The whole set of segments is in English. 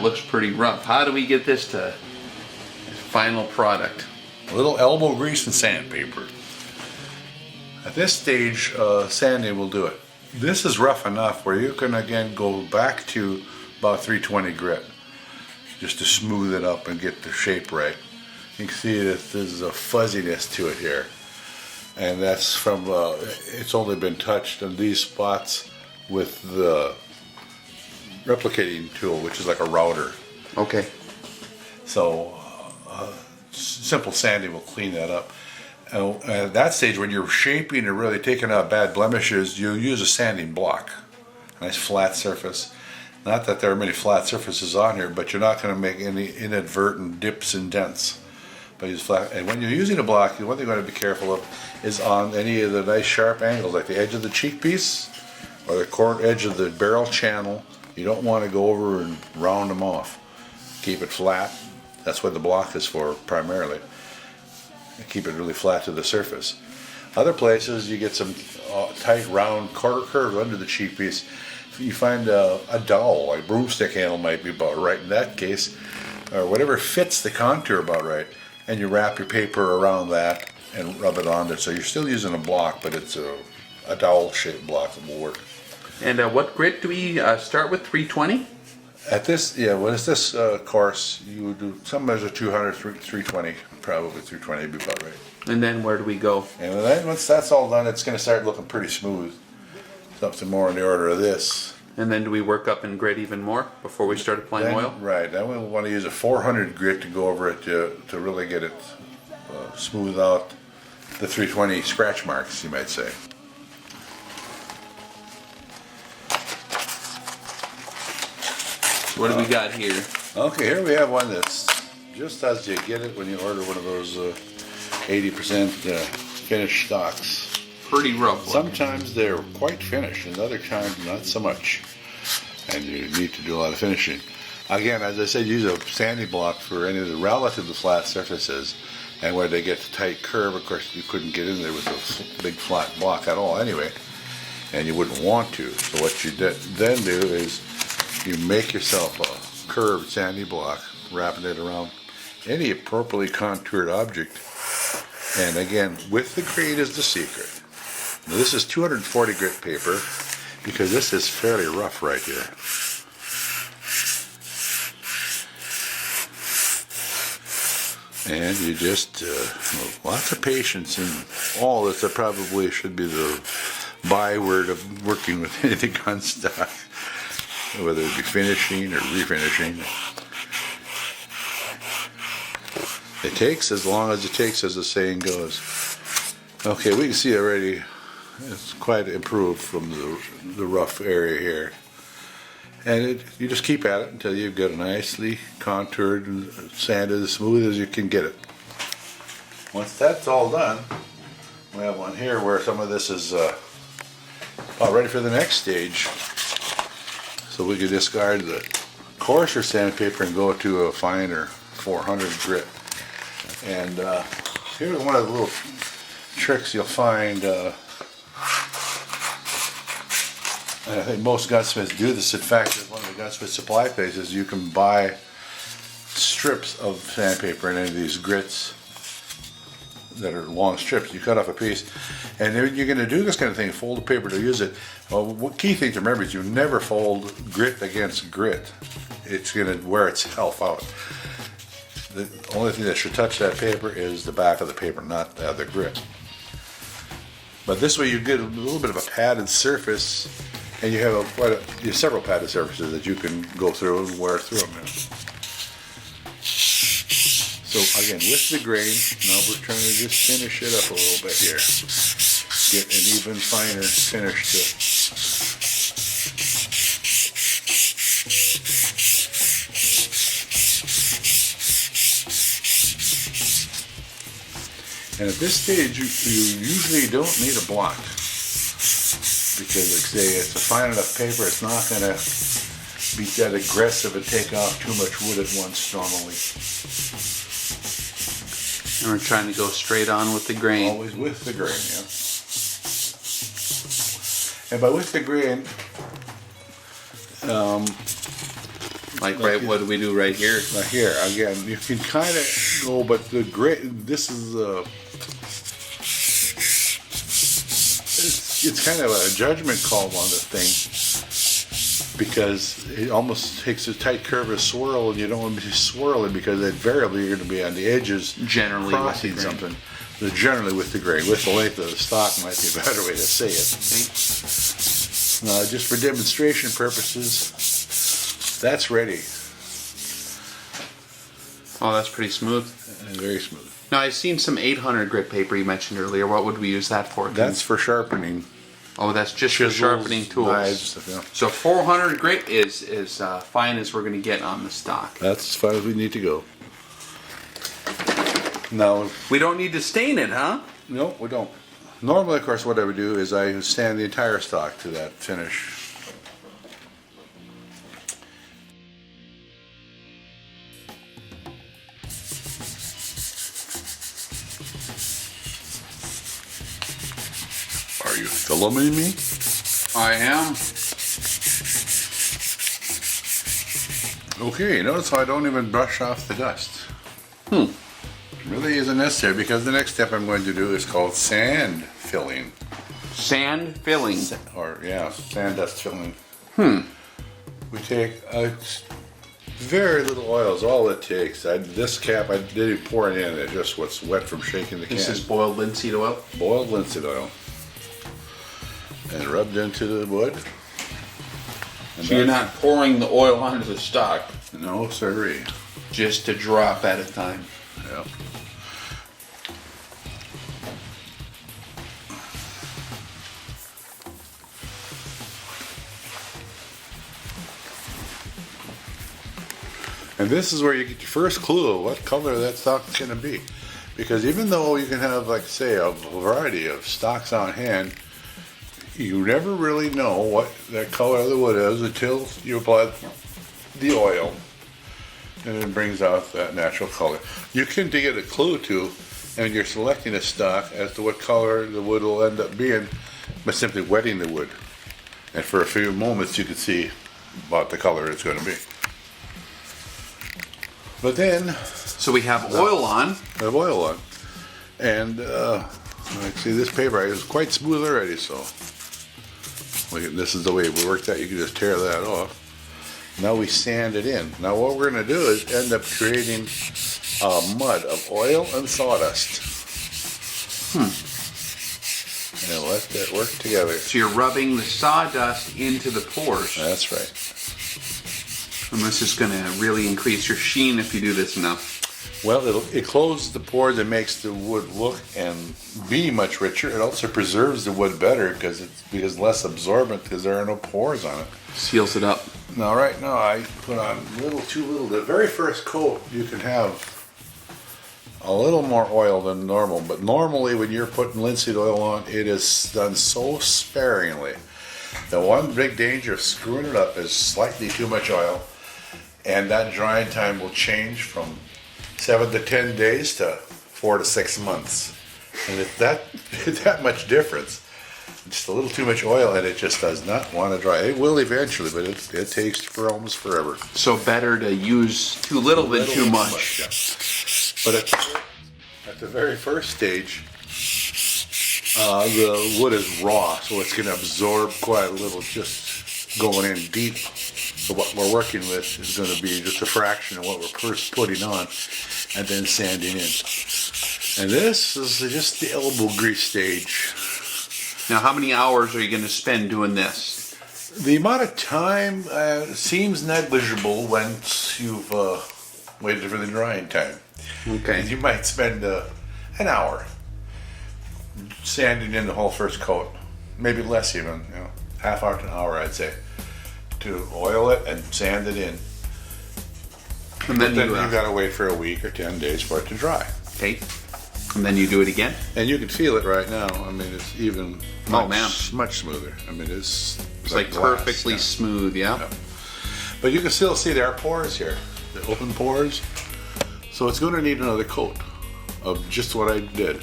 that looks pretty rough. How do we get this to final product? A little elbow grease and sandpaper. At this stage, sanding will do it. This is rough enough where you can again go back to about 320 grit just to smooth it up and get the shape right. You can see that there's a fuzziness to it here, and that's from it's only been touched in these spots with the replicating tool, which is like a router. Okay. So simple sanding will clean that up. At that stage, when you're shaping and really taking out bad blemishes, you use a sanding block, a nice flat surface. Not that there are many flat surfaces on here, but you're not going to make any inadvertent dips and dents. But use flat. And when you're using a block, the one thing you want to be careful of is on any of the nice sharp angles, like the edge of the cheek piece or the edge of the barrel channel. You don't want to go over and round them off. Keep it flat. That's what the block is for primarily. Keep it really flat to the surface. Other places you get some tight round curve under the cheek piece. You find a dowel, like broomstick handle might be about right in that case, or whatever fits the contour about right, and you wrap your paper around that and rub it on there. So you're still using a block, but it's a dowel shaped block that will work. And what grit do we start with? 320? At this, yeah, when it's this course, you would do some measure 200, 320, probably 320 would be about right. And then where do we go? And then once that's all done, it's going to start looking pretty smooth. Something more in the order of this. And then do we work up in grit even more before we start applying oil? Right. Then we want to use a 400 grit to go over it to really get it smooth out the 320 scratch marks, you might say. What do we got here? Okay, here we have one that's just as you get it when you order one of those 80% finished stocks. Pretty rough. Sometimes they're quite finished, and other times not so much. And you need to do a lot of finishing. Again, as I said, use a sanding block for any of the relatively flat surfaces. And where they get the tight curve, of course, you couldn't get in there with a big flat block at all anyway. And you wouldn't want to. So what you then do is you make yourself a curved sanding block, wrapping it around any appropriately contoured object. And again, with the grain is the secret. Now this is 240 grit paper because this is fairly rough right here. And you just, lots of patience and all this. That probably should be the byword of working with anything Gunstock, whether it be finishing or refinishing. It takes as long as it takes, as the saying goes. Okay, we can see already it's quite improved from the rough area here. And you just keep at it until you've got a nicely contoured and sanded as smooth as you can get it. Once that's all done, we have one here where some of this is about ready for the next stage. So we can discard the coarser sandpaper and go to a finer 400 grit. And here's one of the little tricks you'll find. And I think most gunsmiths do this. In fact, at one of the gunsmith supply places, you can buy strips of sandpaper in any of these grits that are long strips. You cut off a piece, and then you're going to do this kind of thing, fold the paper to use it. Well, one key thing to remember is you never fold grit against grit. It's going to wear itself out. The only thing that should touch that paper is the back of the paper, not the other grit. But this way you get a little bit of a padded surface, and you have several padded surfaces that you can go through and wear through them. So again, with the grain, now we're trying to just finish it up a little bit here. Get an even finer finish to it. And at this stage, you usually don't need a block. Because, like I say, it's a fine enough paper, it's not going to be that aggressive and take off too much wood at once normally. And we're trying to go straight on with the grain. Always with the grain, yeah. And by with the grain, Like right, what do we do right here? Right here, again, you can kind of go, but the great, this is, it's kind of a judgment call on the thing, because it almost takes a tight curve of swirl, and you don't want to be swirling, because invariably you're going to be on the edges, Generally crossing with the grain. something. Generally with the grain. With the length of the stock might be a better way to say it. Okay. Just for demonstration purposes, that's ready. Oh, that's pretty smooth. And very smooth. Now, I've seen some 800 grit paper you mentioned earlier. What would we use that for? That's for sharpening. Oh, that's just for Chisels, sharpening tools. knives, stuff, yeah. So 400 grit is fine as we're going to get on the stock. That's as far as we need to go. Now, We don't need to stain it, huh? no, we don't. Normally, of course, what I would do is I would sand the entire stock to that finish. Are you filming me? I am. Okay, notice how I don't even brush off the dust. It really isn't necessary, because the next step I'm going to do is called sand filling. Sand filling. Or, yeah, sand dust filling. We take very little oil is all it takes. This cap, I didn't pour it in. It's just what's wet from shaking the can. This is boiled linseed oil. Boiled linseed oil. And rubbed into the wood. And So you're not pouring the oil onto the stock, No, sirree. just a drop at a time. Yeah. And this is where you get your first clue of what color that stock is going to be. Because even though you can have, like, say, a variety of stocks on hand, you never really know what that color of the wood is until you apply the oil. And it brings out that natural color. You can get a clue to, and you're selecting a stock as to what color the wood will end up being by simply wetting the wood. And for a few moments you can see what the color it's going to be. But then, So we have oil on. I have oil on. And, like, see, this paper is quite smooth already, so. This is the way it worked out. You can just tear that off. Now we sand it in. Now what we're going to do is end up creating a mud of oil and sawdust. And let that work together. So you're rubbing the sawdust into the pores. That's right. And this is going to really increase your sheen if you do this enough. Well, it closes the pores and makes the wood look and be much richer. It also preserves the wood better because it's less absorbent because there are no pores on it. Seals it up. Now, right now, I put on too little. The very first coat, you can have a little more oil than normal. But normally, when you're putting linseed oil on, it is done so sparingly. The one big danger of screwing it up is slightly too much oil. And that drying time will change from 7 to 10 days to 4 to 6 months. And it's that much difference. Just a little too much oil, and it just does not want to dry. It will eventually, but it takes for almost forever. So better to use too little than too much. Yeah. But at the very first stage, the wood is raw, so it's going to absorb quite a little just going in deep. So what we're working with is going to be just a fraction of what we're first putting on and then sanding in. And this is just the elbow grease stage. Now, how many hours are you going to spend doing this? The amount of time seems negligible once you've waited for the drying time. Okay. You might spend an hour sanding in the whole first coat, maybe less even, half hour to an hour, I'd say, to oil it and sand it in. And then Then you got to wait for a week or 10 days for it to dry. Okay. And then you do it again? And you can feel it right now. I mean, it's even much smoother. I mean, it's like glass, perfectly yeah. smooth, yeah? But you can still see there are pores here, the open pores. So it's going to need another coat of just what I did.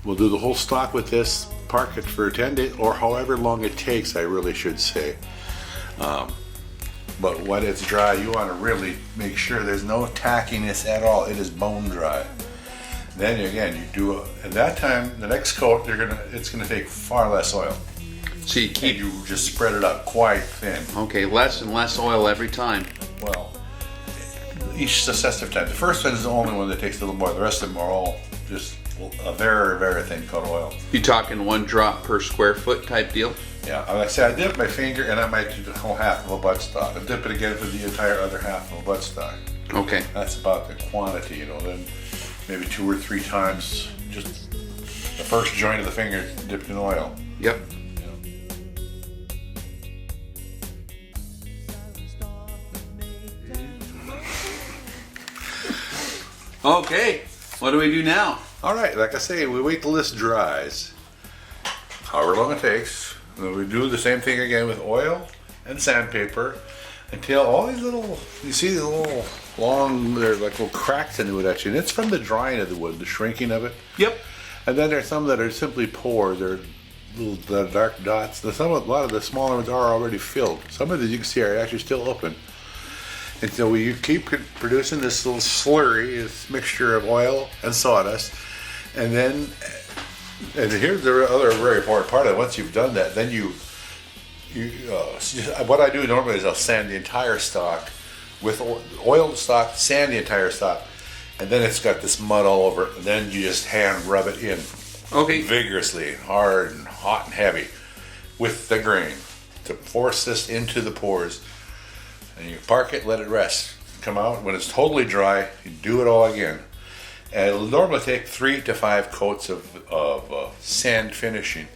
We'll do the whole stock with this, park it for 10 days, or however long it takes, I really should say. But when it's dry, you want to really make sure there's no tackiness at all. It is bone dry. Then again, you do at that time the next coat it's gonna take far less oil. So you keep, you just spread it out quite thin. okay, less and less oil every time. Well, each successive time. The first one is the only one that takes a little more. The rest of them are all just a very, very thin coat of oil. You talking 1 drop per square foot type deal? Yeah, like I say, I dip my finger and I might do the whole half of a buttstock. I dip it again for the entire other half of a buttstock. Okay. That's about the quantity, you know. Then maybe 2 or 3 times, just the first joint of the finger dipped in oil. Yep. Okay, what do we do now? All right, like I say, we wait till this dries, however long it takes. Then we do the same thing again with oil and sandpaper until all these little, you see the little long, they're like little cracks in the wood actually, and it's from the drying of the wood, the shrinking of it. Yep. And then there's some that are simply pores, they're little the dark dots. A lot of the smaller ones are already filled. Some of these you can see are actually still open. And so we keep producing this little slurry, this mixture of oil and sawdust. And then, and here's the other very important part of it. Once you've done that, then what I do normally is I'll sand the entire stock with oiled stock, sand the entire stock, and then it's got this mud all over it. And then you just hand rub it in, Okay. vigorously, hard and hot and heavy, with the grain to force this into the pores. And you park it, let it rest. Come out when it's totally dry. You do it all again. And it'll normally take 3 to 5 coats of sand finishing.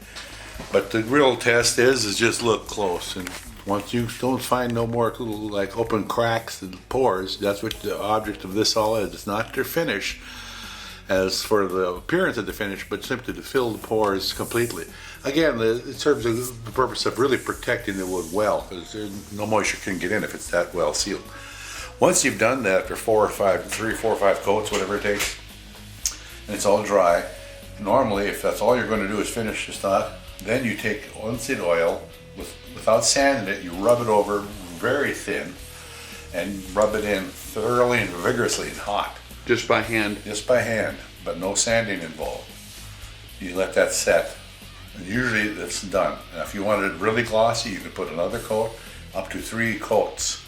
But the real test is just look close. And once you don't find no more little like open cracks and pores, that's what the object of this all is. It's not to finish as for the appearance of the finish, but simply to fill the pores completely. Again, it serves the purpose of really protecting the wood well, because no moisture can get in if it's that well sealed. Once you've done that after 3 or 4 or 5 coats, whatever it takes, and it's all dry, normally if that's all you're going to do is finish the stock, then you take unsigned oil, without sanding it, you rub it over very thin, and rub it in thoroughly and vigorously and hot. Just by hand? Just by hand, but no sanding involved. You let that set, and usually it's done. Now if you want it really glossy, you can put another coat, up to 3 coats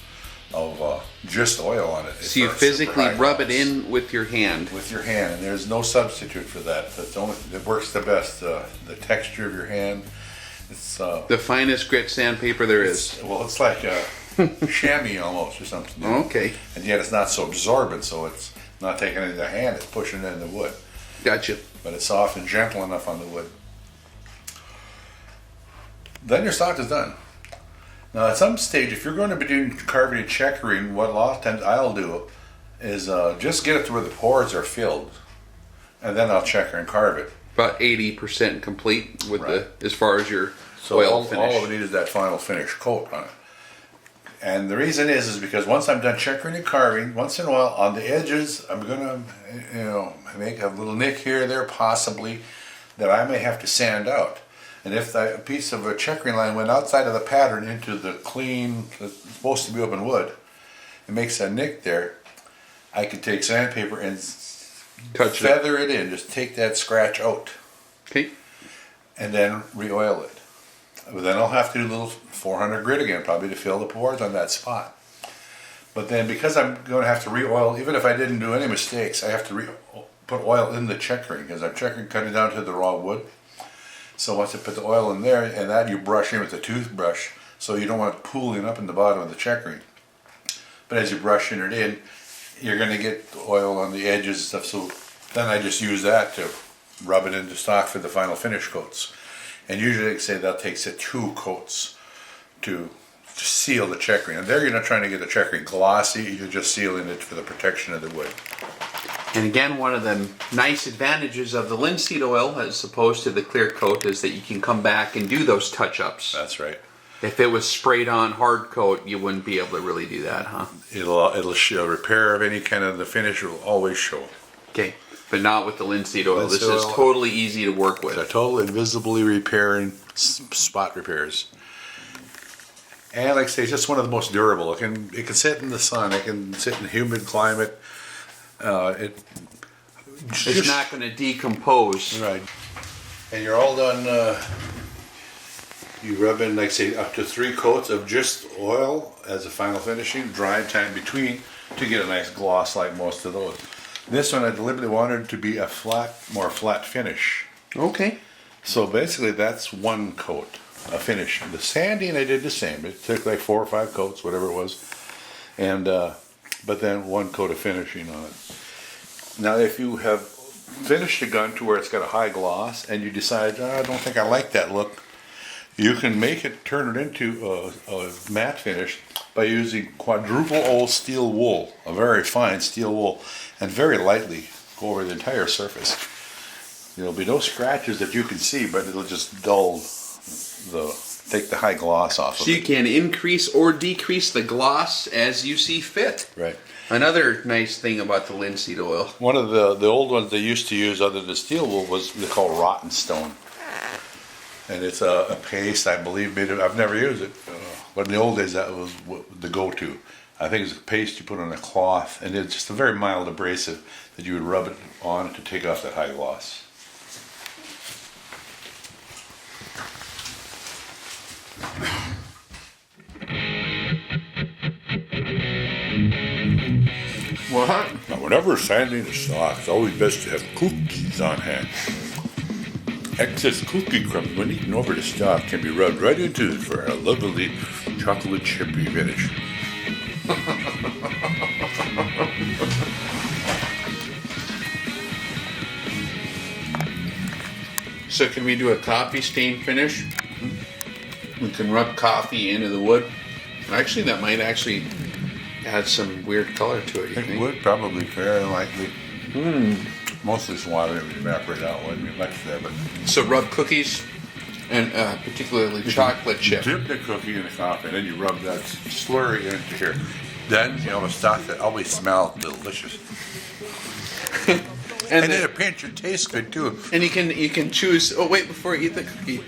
of just oil on it. So you physically rub it in with your hand? With your hand, and there's no substitute for that. It works the best. The texture of your hand, it's the finest grit sandpaper there is. Well, it's like a chamois almost or something. Okay. And yet it's not so absorbent, so it's not taking it in the hand, it's pushing it in the wood. Gotcha. But it's soft and gentle enough on the wood. Then your stock is done. Now at some stage, if you're going to be doing carving and checkering, what a lot of times I'll do is just get it to where the pores are filled, and then I'll checker and carve it. About 80% complete with as far as your oil finish. All we need is that final finish coat on it. And the reason is because once I'm done checkering and carving, once in a while on the edges, I'm gonna, make a little nick here or there possibly that I may have to sand out. And if that piece of a checkering line went outside of the pattern into the clean, supposed to be open wood, it makes a nick there, I could take sandpaper and feather it in, just take that scratch out. Okay. And then re-oil it. But then I'll have to do a little 400 grit again, probably to fill the pores on that spot. But then because I'm going to have to re-oil, even if I didn't do any mistakes, I have to put oil in the checkering, because I'm cutting down to the raw wood. So once I put the oil in there, and that you brush in with a toothbrush, so you don't want it pooling up in the bottom of the checkering. But as you brush it in, you're going to get oil on the edges and stuff, so then I just use that to rub it into stock for the final finish coats. And usually, say that takes 2 coats to seal the checkering. And there you're not trying to get the checkering glossy, you're just sealing it for the protection of the wood. And again, one of the nice advantages of the linseed oil as opposed to the clear coat is that you can come back and do those touch-ups. That's right. If it was sprayed on hard coat, you wouldn't be able to really do that, huh? It'll show repair of any kind of the finish will always show. Okay, but not with the linseed oil. Linseed this is oil, totally easy to work with. It's a total invisibly repairing spot repairs. And like I say, it's just one of the most durable. It can sit in the sun. It can sit in a humid climate. It's not going to decompose. Right. And you're all done. You rub in, like say, up to 3 coats of just oil as a final finishing, dry time between to get a nice gloss like most of those. This one I deliberately wanted to be a more flat finish. Okay. So basically that's 1 coat, a finish. The sanding I did the same. It took like 4 or 5 coats, whatever it was. And but then 1 coat of finishing on it. Now if you have finished the gun to where it's got a high gloss and you decide, I don't think I like that look, you can make it, turn it into a matte finish by using quadruple O steel wool, a very fine steel wool, and very lightly go over the entire surface. There'll be no scratches that you can see, but it'll just dull take the high gloss off of it. So you can increase or decrease the gloss as you see fit. Right. Another nice thing about the linseed oil. One of the old ones they used to use other than steel wool was they call rotten stone. And it's a paste, I believe, I've never used it, but in the old days that was the go-to. I think it's a paste you put on a cloth, and it's just a very mild abrasive that you would rub it on to take off that high gloss. What? Now, whenever sanding a stock, it's always best to have cookies on hand. Excess cookie crumbs when eaten over the stock can be rubbed right into it for a lovely chocolate chippy finish. So can we do a coffee stain finish? We can rub coffee into the wood. Actually, that might actually add some weird color to it, you It think? would probably very likely. Most of this water would evaporate out, wouldn't be much there, but So rub cookies and particularly chocolate chip. dip the cookie in the coffee, and then you rub that slurry into here. Then you almost start that always smell delicious. And then a pinch, it tastes good too. And you can choose. Oh wait, before you eat the cookie,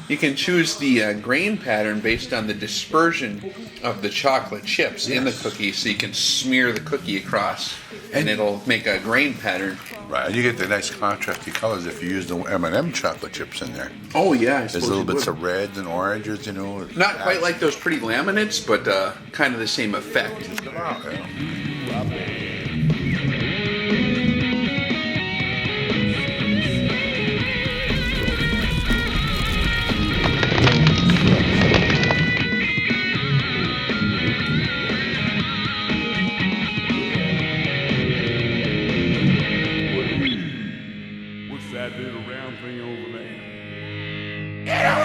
you can choose the grain pattern based on the dispersion of the chocolate chips in the cookie, so you can smear the cookie across, and it'll make a grain pattern. Right, and you get the nice contrasty colors if you use the M&M chocolate chips in there. Oh yeah, I There's suppose little you bits would. of reds and oranges, you know. Not quite like those pretty laminates, but kind of the same effect. Yeah. What's that little round thing over there? Get